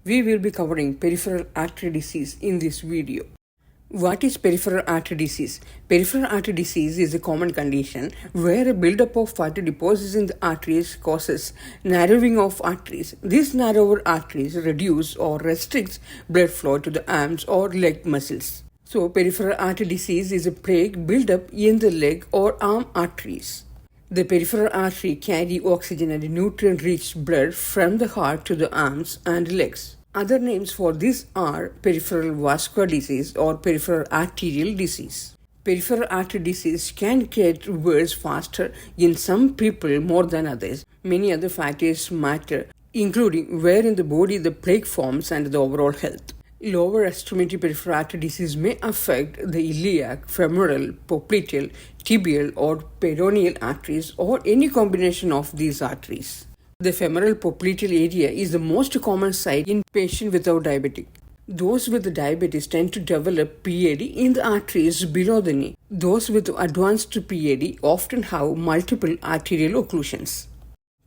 We will be covering peripheral artery disease in this video. What is peripheral artery disease? Peripheral artery disease is a common condition where a buildup of fatty deposits in the arteries causes narrowing of arteries. These narrower arteries reduce or restricts blood flow to the arms or leg muscles. So, peripheral artery disease is a plaque buildup in the leg or arm arteries. The peripheral artery carry oxygen and nutrient-rich blood from the heart to the arms and legs. Other names for this are peripheral vascular disease or peripheral arterial disease. Peripheral artery disease can get worse faster in some people more than others. Many other factors matter, including where in the body the plaque forms and the overall health. Lower extremity peripheral artery disease may affect the iliac, femoral, popliteal, tibial or peroneal arteries or any combination of these arteries. The femoral popliteal area is the most common site in patients without diabetes. Those with diabetes tend to develop PAD in the arteries below the knee. Those with advanced PAD often have multiple arterial occlusions.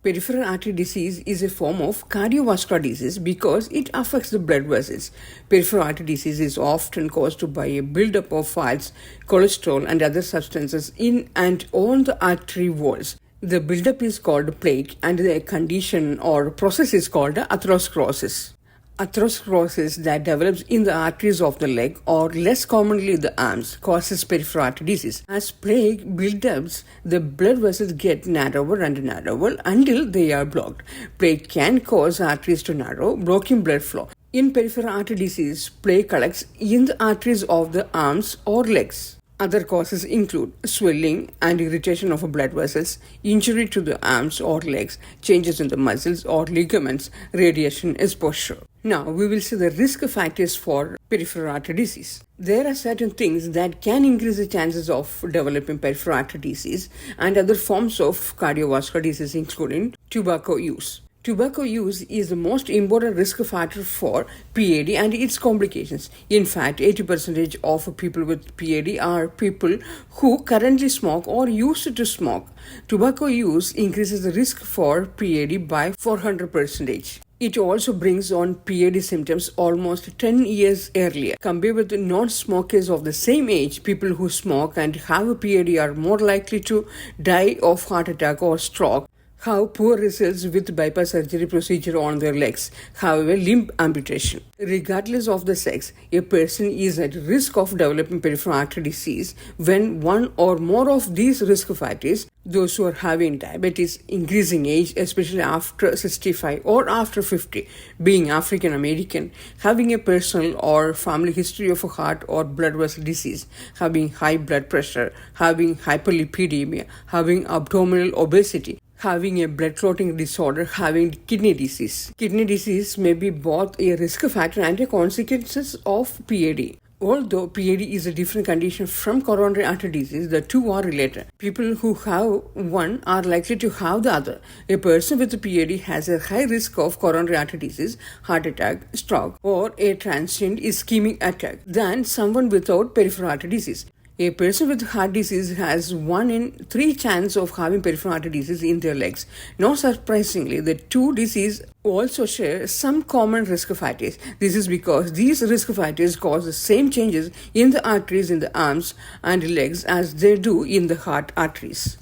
Peripheral artery disease is a form of cardiovascular disease because it affects the blood vessels. Peripheral artery disease is often caused by a buildup of fats, cholesterol, and other substances in and on the artery walls. The buildup is called plaque, and the condition or process is called atherosclerosis. Atherosclerosis that develops in the arteries of the leg or less commonly the arms causes peripheral artery disease. As plaque buildups, the blood vessels get narrower and narrower until they are blocked. Plaque can cause arteries to narrow, blocking blood flow. In peripheral artery disease, plaque collects in the arteries of the arms or legs. Other causes include swelling and irritation of blood vessels, injury to the arms or legs, changes in the muscles or ligaments, radiation exposure. Now we will see the risk factors for peripheral artery disease. There are certain things that can increase the chances of developing peripheral artery disease and other forms of cardiovascular disease, including tobacco use. Tobacco use is the most important risk factor for PAD and its complications. In fact, 80% of people with PAD are people who currently smoke or used to smoke. Tobacco use increases the risk for PAD by 400%. It also brings on PAD symptoms almost 10 years earlier. Compared with non-smokers of the same age, people who smoke and have a PAD are more likely to die of heart attack or stroke, have poor results with bypass surgery procedure on their legs, however limb amputation. Regardless of the sex, a person is at risk of developing peripheral artery disease when one or more of these risk factors, those who are having diabetes, increasing age, especially after 65 or after 50, being African American, having a personal or family history of a heart or blood vessel disease, having high blood pressure, having hyperlipidemia, having abdominal obesity, having a blood clotting disorder, having kidney disease. Kidney disease may be both a risk factor and a consequence of PAD. Although PAD is a different condition from coronary artery disease, the two are related. People who have one are likely to have the other. A person with PAD has a high risk of coronary artery disease, heart attack, stroke, or a transient ischemic attack than someone without peripheral artery disease. A person with heart disease has 1 in 3 chance of having peripheral artery disease in their legs. Not surprisingly, the two diseases also share some common risk factors. This is because these risk factors cause the same changes in the arteries in the arms and legs as they do in the heart arteries.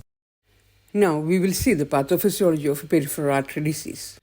Now we will see the pathophysiology of peripheral artery disease.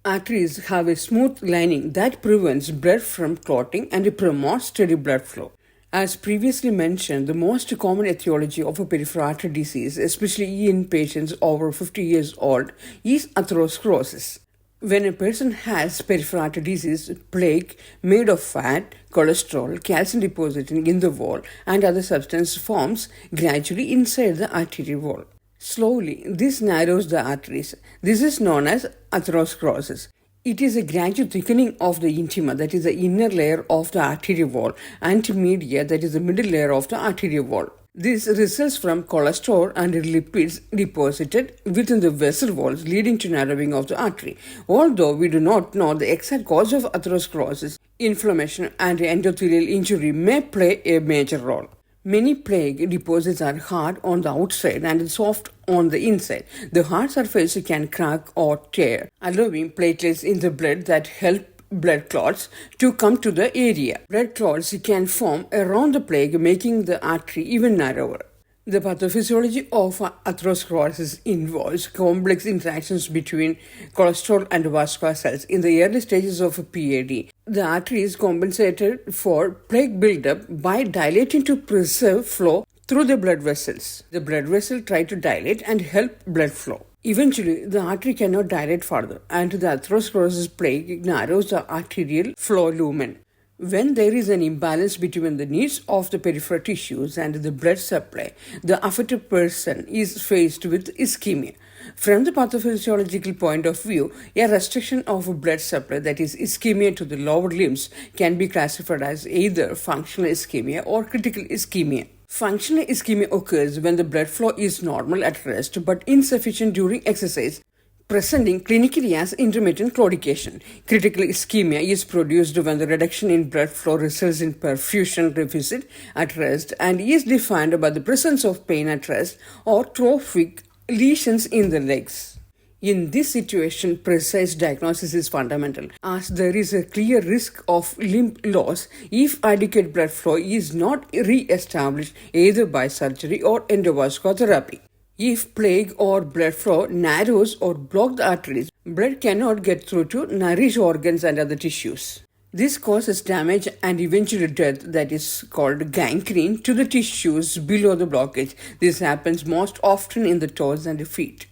Arteries have a smooth lining that prevents blood from clotting and promotes steady blood flow. As previously mentioned, the most common etiology of a peripheral artery disease, especially in patients over 50 years old, is atherosclerosis. When a person has peripheral artery disease, plaque made of fat, cholesterol, calcium depositing in the wall, and other substance forms gradually inside the arterial wall. Slowly, this narrows the arteries. This is known as atherosclerosis. It is a gradual thickening of the intima, that is the inner layer of the arterial wall, and media, that is the middle layer of the arterial wall. This results from cholesterol and lipids deposited within the vessel walls, leading to narrowing of the artery. Although we do not know the exact cause of atherosclerosis, inflammation and endothelial injury may play a major role. Many plaque deposits are hard on the outside and soft on the inside. The hard surface can crack or tear, allowing platelets in the blood that help blood clots to come to the area. Blood clots can form around the plaque, making the artery even narrower. The pathophysiology of atherosclerosis involves complex interactions between cholesterol and vascular cells. In the early stages of PAD, the artery is compensated for plaque buildup by dilating to preserve flow through the blood vessels. The blood vessel tries to dilate and help blood flow. Eventually, the artery cannot dilate further, and the atherosclerosis plaque narrows the arterial flow lumen. When there is an imbalance between the needs of the peripheral tissues and the blood supply, the affected person is faced with ischemia. From the pathophysiological point of view, a restriction of blood supply, that is ischemia to the lower limbs, can be classified as either functional ischemia or critical ischemia. Functional ischemia occurs when the blood flow is normal at rest but insufficient during exercise, presenting clinically as intermittent claudication. Critical ischemia is produced when the reduction in blood flow results in perfusion deficit at rest and is defined by the presence of pain at rest or trophic lesions in the legs. In this situation, precise diagnosis is fundamental, as there is a clear risk of limb loss if adequate blood flow is not re-established either by surgery or endovascular therapy. If plaque or blood flow narrows or blocks the arteries, blood cannot get through to nourish organs and other tissues. This causes damage and eventually death, that is called gangrene, to the tissues below the blockage. This happens most often in the toes and the feet.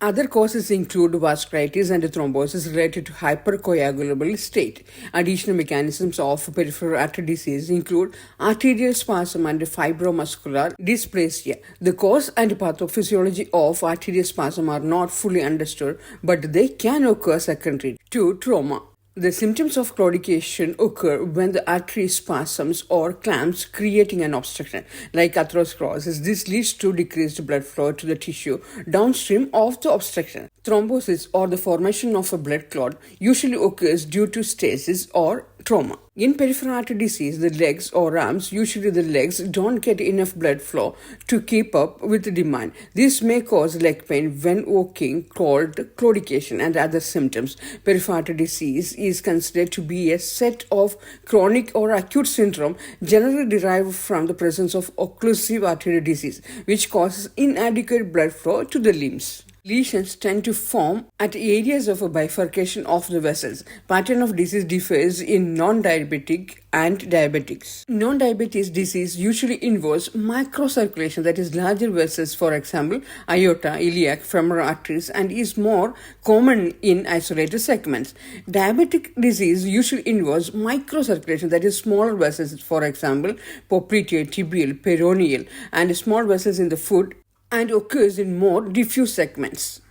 Other causes include vasculitis and thrombosis related to hypercoagulable state. Additional mechanisms of peripheral artery disease include arterial spasm and fibromuscular dysplasia. The cause and pathophysiology of arterial spasm are not fully understood, but they can occur secondary to trauma. The symptoms of claudication occur when the artery spasms or clamps, creating an obstruction. Like atherosclerosis, this leads to decreased blood flow to the tissue downstream of the obstruction. Thrombosis, or the formation of a blood clot, usually occurs due to stasis or trauma. In peripheral artery disease, the legs or arms, usually the legs, don't get enough blood flow to keep up with the demand. This may cause leg pain when walking, called claudication, and other symptoms. Peripheral artery disease is considered to be a set of chronic or acute syndrome generally derived from the presence of occlusive arterial disease, which causes inadequate blood flow to the limbs. Lesions tend to form at areas of a bifurcation of the vessels. Pattern of disease differs in non-diabetic and diabetics. Non-diabetes disease usually involves microcirculation, that is larger vessels, for example, aorta, iliac, femoral arteries, and is more common in isolated segments. Diabetic disease usually involves microcirculation, that is smaller vessels, for example, popliteal, tibial, peroneal, and small vessels in the foot, and occurs in more diffuse segments.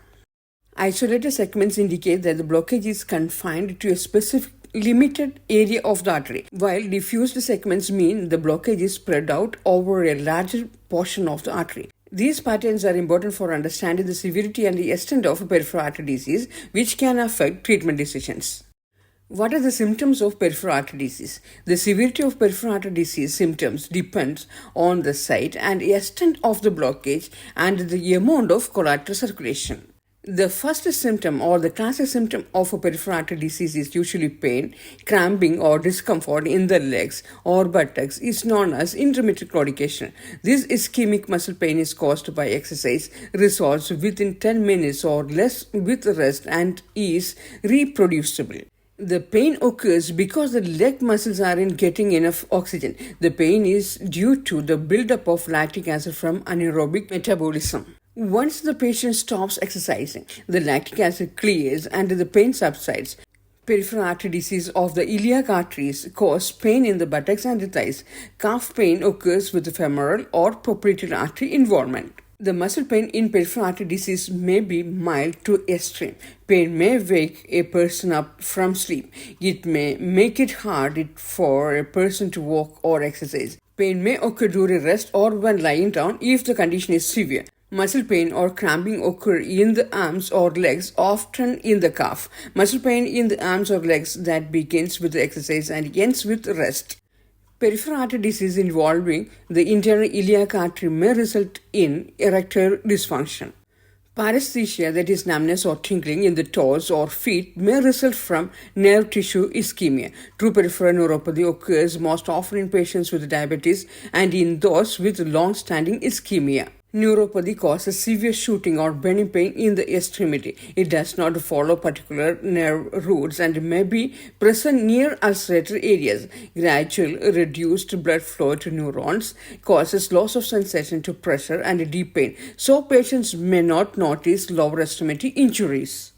Isolated segments indicate that the blockage is confined to a specific limited area of the artery, while diffused segments mean the blockage is spread out over a larger portion of the artery. These patterns are important for understanding the severity and the extent of peripheral artery disease, which can affect treatment decisions. What are the symptoms of peripheral artery disease? The severity of peripheral artery disease symptoms depends on the site and extent of the blockage and the amount of collateral circulation. The first symptom or the classic symptom of a peripheral artery disease is usually pain, cramping or discomfort in the legs or buttocks is known as intermittent claudication. This ischemic muscle pain is caused by exercise, resolves within 10 minutes or less with rest, and is reproducible. The pain occurs because the leg muscles aren't getting enough oxygen. The pain is due to the buildup of lactic acid from anaerobic metabolism. Once the patient stops exercising, the lactic acid clears and the pain subsides. Peripheral artery disease of the iliac arteries cause pain in the buttocks and the thighs. Calf pain occurs with the femoral or popliteal artery involvement. The muscle pain in peripheral artery disease may be mild to extreme. Pain may wake a person up from sleep. It may make it hard for a person to walk or exercise. Pain may occur during rest or when lying down if the condition is severe. Muscle pain or cramping occur in the arms or legs, often in the calf. Muscle pain in the arms or legs that begins with exercise and ends with rest. Peripheral artery disease involving the internal iliac artery may result in erectile dysfunction. Paresthesia, that is numbness or tingling in the toes or feet, may result from nerve tissue ischemia. True peripheral neuropathy occurs most often in patients with diabetes and in those with long-standing ischemia. Neuropathy causes severe shooting or burning pain in the extremity. It does not follow particular nerve routes and may be present near ulcerated areas. Gradual reduced blood flow to neurons causes loss of sensation to pressure and deep pain, so patients may not notice lower extremity injuries.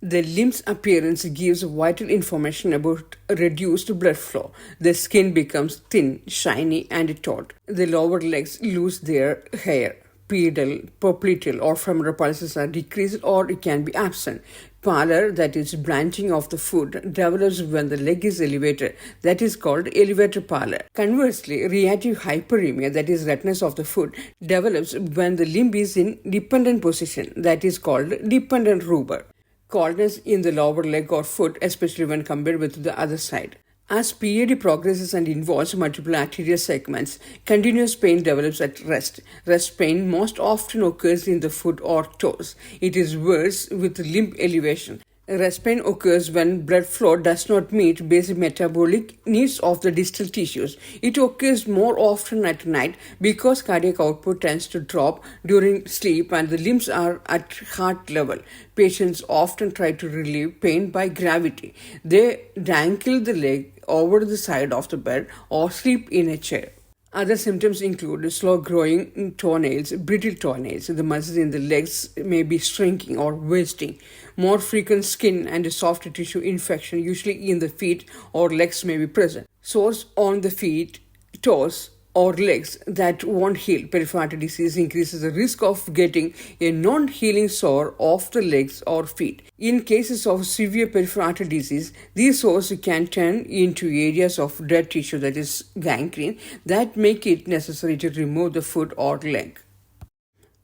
The limb's appearance gives vital information about reduced blood flow. The skin becomes thin, shiny, and taut. The lower legs lose their hair. Pedal, popliteal, or femoral pulses are decreased or it can be absent. Pallor, that is branching of the foot, develops when the leg is elevated. That is called elevated pallor. Conversely, reactive hyperemia, that is redness of the foot, develops when the limb is in dependent position. That is called dependent rubor. Coldness in the lower leg or foot, especially when compared with the other side. As PAD progresses and involves multiple arterial segments, continuous pain develops at rest. Rest pain most often occurs in the foot or toes. It is worse with limb elevation. Rest pain occurs when blood flow does not meet basic metabolic needs of the distal tissues. It occurs more often at night because cardiac output tends to drop during sleep and the limbs are at heart level. Patients often try to relieve pain by gravity. They dangle the leg over the side of the bed or sleep in a chair. Other symptoms include slow-growing toenails, brittle toenails. The muscles in the legs may be shrinking or wasting. More frequent skin and soft tissue infection, usually in the feet or legs, may be present. Sores on the feet, toes, or legs that won't heal. Peripheral artery disease increases the risk of getting a non-healing sore of the legs or feet. In cases of severe peripheral artery disease, these sores can turn into areas of dead tissue, that is gangrene, that make it necessary to remove the foot or leg.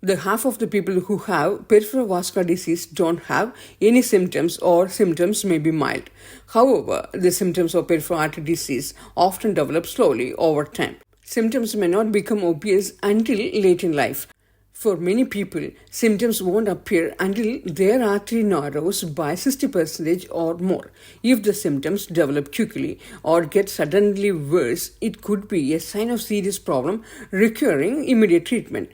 The half of the people who have peripheral vascular disease don't have any symptoms or symptoms may be mild. However, the symptoms of peripheral artery disease often develop slowly over time. Symptoms may not become obvious until late in life. For many people, symptoms won't appear until their artery narrows by 60% or more. If the symptoms develop quickly or get suddenly worse, it could be a sign of serious problem requiring immediate treatment.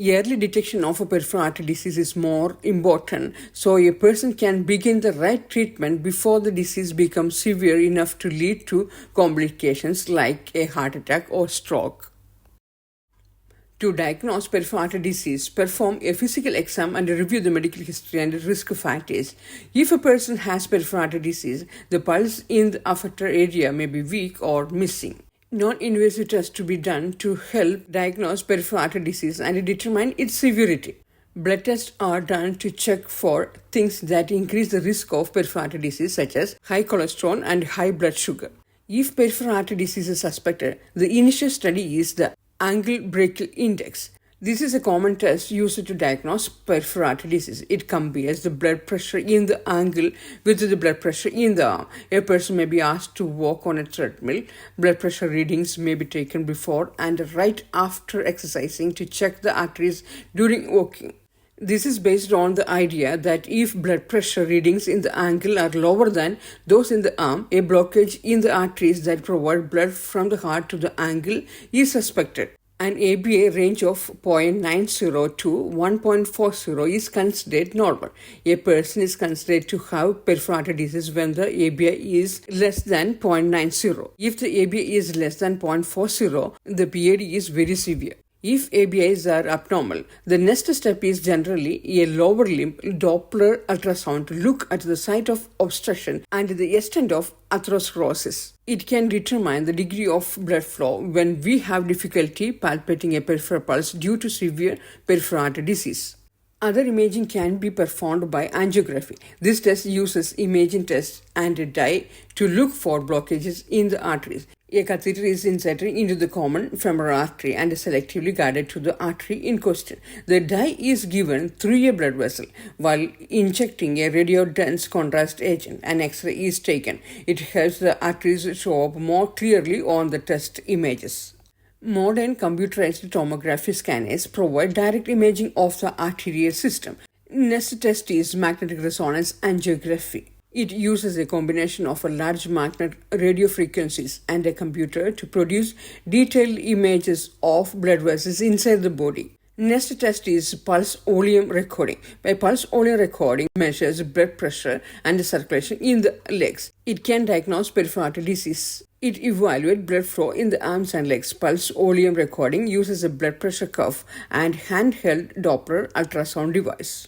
Early detection of a peripheral artery disease is more important, so a person can begin the right treatment before the disease becomes severe enough to lead to complications like a heart attack or stroke. To diagnose peripheral artery disease, perform a physical exam and review the medical history and risk factors. If a person has peripheral artery disease, the pulse in the affected area may be weak or missing. Non-invasive tests to be done to help diagnose peripheral artery disease and determine its severity. Blood tests are done to check for things that increase the risk of peripheral artery disease, such as high cholesterol and high blood sugar. If peripheral artery disease is suspected, the initial study is the angle brachial index. This is a common test used to diagnose peripheral artery disease. It compares the blood pressure in the angle with the blood pressure in the arm. A person may be asked to walk on a treadmill. Blood pressure readings may be taken before and right after exercising to check the arteries during walking. This is based on the idea that if blood pressure readings in the angle are lower than those in the arm, a blockage in the arteries that provide blood from the heart to the angle is suspected. An ABA range of 0.90 to 1.40 is considered normal. A person is considered to have peripheral artery disease when the ABA is less than 0.90. If the ABA is less than 0.40, the PAD is very severe. If ABIs are abnormal, the next step is generally a lower limb Doppler ultrasound to look at the site of obstruction and the extent of atherosclerosis. It can determine the degree of blood flow when we have difficulty palpating a peripheral pulse due to severe peripheral artery disease. Other imaging can be performed by angiography. This test uses imaging tests and a dye to look for blockages in the arteries. A catheter is inserted into the common femoral artery and is selectively guided to the artery in question. The dye is given through a blood vessel. While injecting a radiodense contrast agent, an X-ray is taken. It helps the arteries show up more clearly on the test images. Modern computerized tomography scanners provide direct imaging of the arterial system. Next test is magnetic resonance angiography. It uses a combination of a large magnet radio frequencies and a computer to produce detailed images of blood vessels inside the body. Next test is pulse volume recording. By pulse volume recording measures blood pressure and circulation in the legs. It can diagnose peripheral artery disease. It evaluates blood flow in the arms and legs. Pulse volume recording uses a blood pressure cuff and handheld Doppler ultrasound device.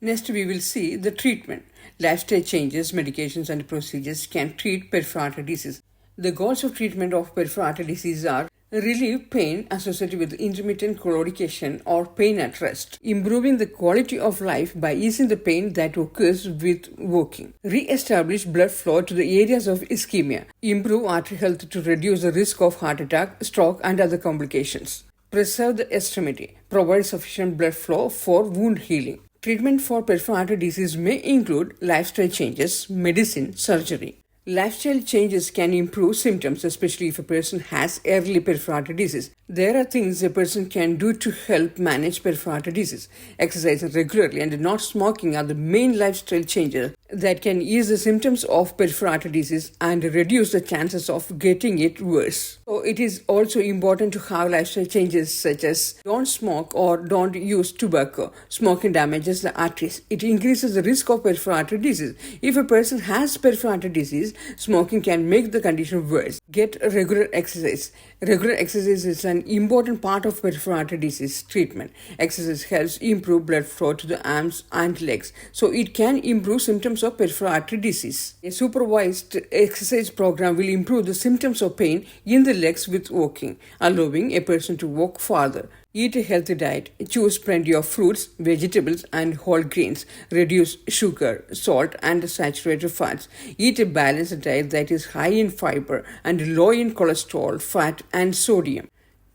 Next, we will see the treatment. Lifestyle changes, medications, and procedures can treat peripheral artery disease. The goals of treatment of peripheral artery disease are relieve pain associated with intermittent claudication or pain at rest, improving the quality of life by easing the pain that occurs with walking, re-establish blood flow to the areas of ischemia, improve artery health to reduce the risk of heart attack, stroke, and other complications, preserve the extremity, provide sufficient blood flow for wound healing. Treatment for peripheral artery disease may include lifestyle changes, medicine, surgery. Lifestyle changes can improve symptoms, especially if a person has early peripheral artery disease. There are things a person can do to help manage peripheral artery disease. Exercising regularly and not smoking are the main lifestyle changes that can ease the symptoms of peripheral artery disease and reduce the chances of getting it worse. So it is also important to have lifestyle changes such as don't smoke or don't use tobacco. Smoking damages the arteries. It increases the risk of peripheral artery disease. If a person has peripheral artery disease, smoking can make the condition worse. Get regular exercise. Regular exercise is an important part of peripheral artery disease treatment. Exercise helps improve blood flow to the arms and legs, so it can improve symptoms of peripheral artery disease. A supervised exercise program will improve the symptoms of pain in the legs with walking, allowing a person to walk farther. Eat a healthy diet. Choose plenty of fruits, vegetables, and whole grains. Reduce sugar, salt, and saturated fats. Eat a balanced diet that is high in fiber and low in cholesterol, fat, and sodium.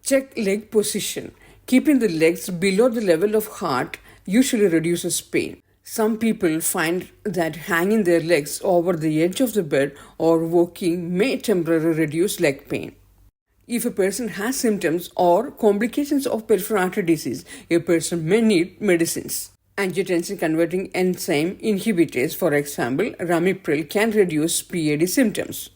Check leg position. Keeping the legs below the level of heart usually reduces pain. Some people find that hanging their legs over the edge of the bed or walking may temporarily reduce leg pain. If a person has symptoms or complications of peripheral artery disease, a person may need medicines. Angiotensin converting enzyme inhibitors, for example, ramipril, can reduce PAD symptoms.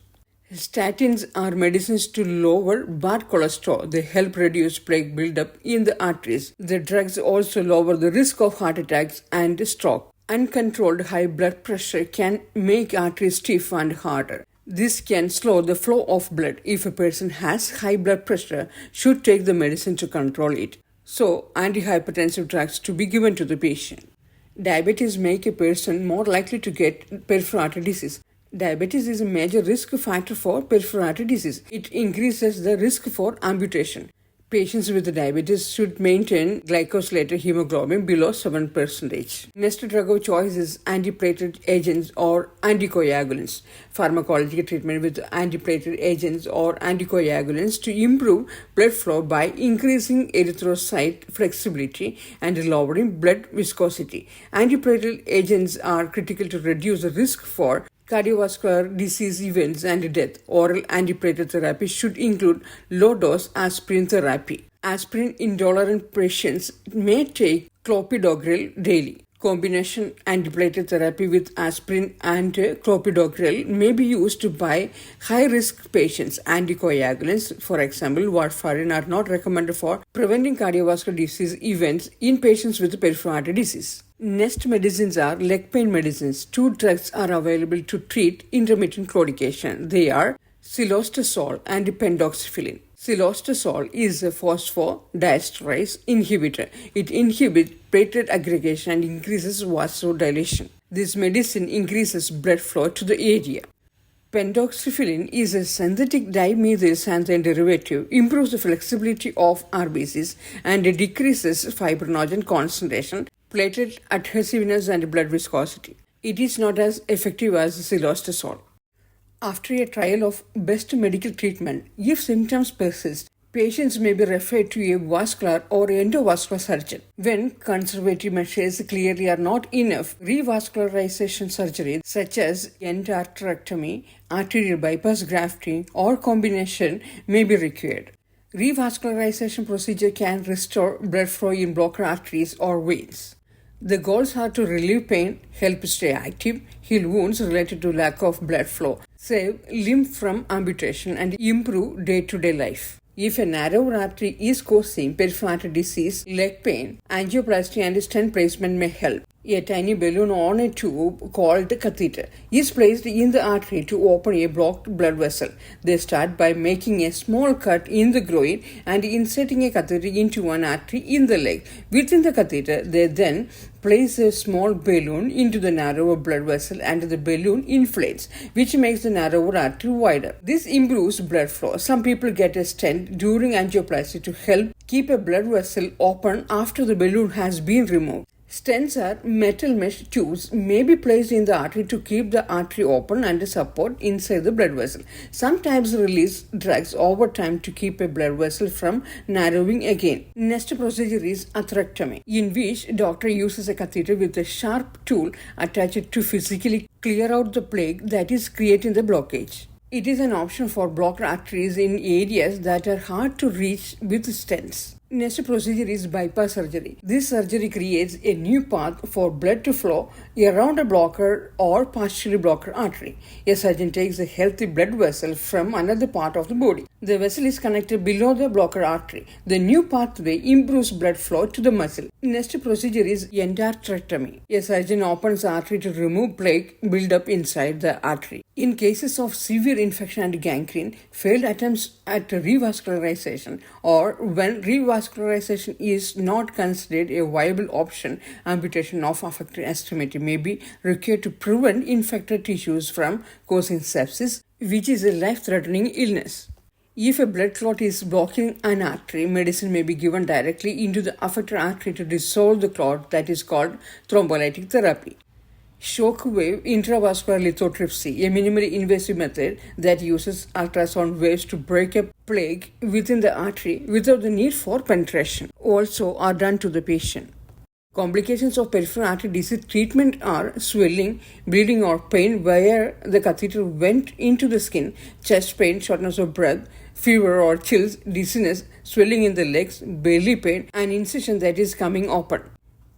Statins are medicines to lower bad cholesterol. They help reduce plaque buildup in the arteries. The drugs also lower the risk of heart attacks and stroke. Uncontrolled high blood pressure can make arteries stiff and harder. This can slow the flow of blood. If a person has high blood pressure, should take the medicine to control it. So, antihypertensive drugs to be given to the patient. Diabetes make a person more likely to get peripheral artery disease. Diabetes is a major risk factor for peripheral artery disease. It increases the risk for amputation. Patients with diabetes should maintain glycosylated hemoglobin below 7%. Next drug of choice is antiplatelet agents or anticoagulants. Pharmacological treatment with antiplatelet agents or anticoagulants to improve blood flow by increasing erythrocyte flexibility and lowering blood viscosity. Antiplatelet agents are critical to reduce the risk for cardiovascular disease events and death. Oral antiplatelet therapy should include low-dose aspirin therapy. Aspirin-intolerant patients may take clopidogrel daily. Combination antiplatelet therapy with aspirin and clopidogrel may be used by high-risk patients. Anticoagulants, for example, warfarin, are not recommended for preventing cardiovascular disease events in patients with peripheral artery disease. Next medicines are leg pain medicines. Two drugs are available to treat intermittent claudication. They are cilostazol and pentoxifylline. Cilostazol is a phosphodiesterase inhibitor. It inhibits platelet aggregation and increases vasodilation. This medicine increases blood flow to the area. Pentoxifylline is a synthetic dimethylxanthine derivative, improves the flexibility of RBCs and decreases fibrinogen concentration, platelet adhesiveness, and blood viscosity. It is not as effective as cilostazol. After a trial of best medical treatment, if symptoms persist, patients may be referred to a vascular or endovascular surgeon. When conservative measures clearly are not enough, revascularization surgery such as endarterectomy, arterial bypass grafting, or combination may be required. Revascularization procedure can restore blood flow in blocked arteries or veins. The goals are to relieve pain, help stay active, heal wounds related to lack of blood flow, save limb from amputation, and improve day-to-day life. If a narrow artery is causing peripheral artery disease, leg pain, angioplasty and stent placement may help. A tiny balloon on a tube called catheter is placed in the artery to open a blocked blood vessel. They start by making a small cut in the groin and inserting a catheter into an artery in the leg. Within the catheter, they then place a small balloon into the narrower blood vessel and the balloon inflates, which makes the narrower artery wider. This improves blood flow. Some people get a stent during angioplasty to help keep a blood vessel open after the balloon has been removed. Stents are metal mesh tubes may be placed in the artery to keep the artery open and support inside the blood vessel. Sometimes release drugs over time to keep a blood vessel from narrowing again. Next procedure is atherectomy, in which doctor uses a catheter with a sharp tool attached to physically clear out the plaque that is creating the blockage. It is an option for blocked arteries in areas that are hard to reach with stents. Next procedure is bypass surgery. This surgery creates a new path for blood to flow around a blocker or partially blocked artery. A surgeon takes a healthy blood vessel from another part of the body. The vessel is connected below the blocker artery. The new pathway improves blood flow to the muscle. Next procedure is endarterectomy. A surgeon opens the artery to remove plaque buildup inside the artery. In cases of severe infection and gangrene, failed attempts at revascularization, or when revascularization is not considered a viable option, amputation of affected extremity may be required to prevent infected tissues from causing sepsis, which is a life-threatening illness. If a blood clot is blocking an artery, medicine may be given directly into the affected artery to dissolve the clot, that is called thrombolytic therapy. Shockwave intravascular lithotripsy, a minimally invasive method that uses ultrasound waves to break a plaque within the artery without the need for penetration, also are done to the patient. Complications of peripheral artery disease treatment are swelling, bleeding or pain where the catheter went into the skin, chest pain, shortness of breath, fever or chills, dizziness, swelling in the legs, belly pain, and incision that is coming open.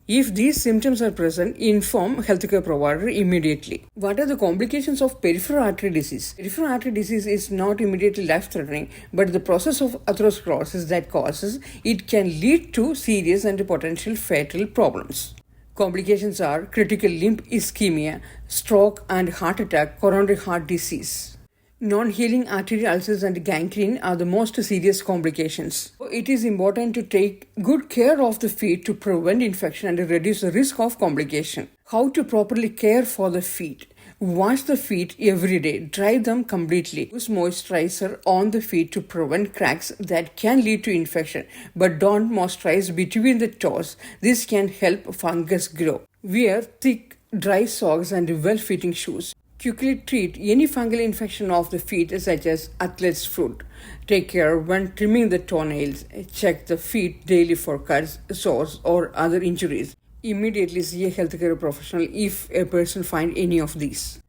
If these symptoms are present, inform healthcare provider immediately. What are the complications of peripheral artery disease? Peripheral artery disease is not immediately life-threatening, but the process of atherosclerosis that causes it can lead to serious and potential fatal problems. Complications are critical limb ischemia, stroke and heart attack, coronary heart disease. Non-healing arterial ulcers and gangrene are the most serious complications. It is important to take good care of the feet to prevent infection and reduce the risk of complication. How to properly care for the feet? Wash the feet every day. Dry them completely. Use moisturizer on the feet to prevent cracks that can lead to infection. But don't moisturize between the toes. This can help fungus grow. Wear thick, dry socks and well-fitting shoes. Quickly treat any fungal infection of the feet such as athlete's foot. Take care when trimming the toenails. Check the feet daily for cuts, sores or other injuries. Immediately see a healthcare professional if a person finds any of these.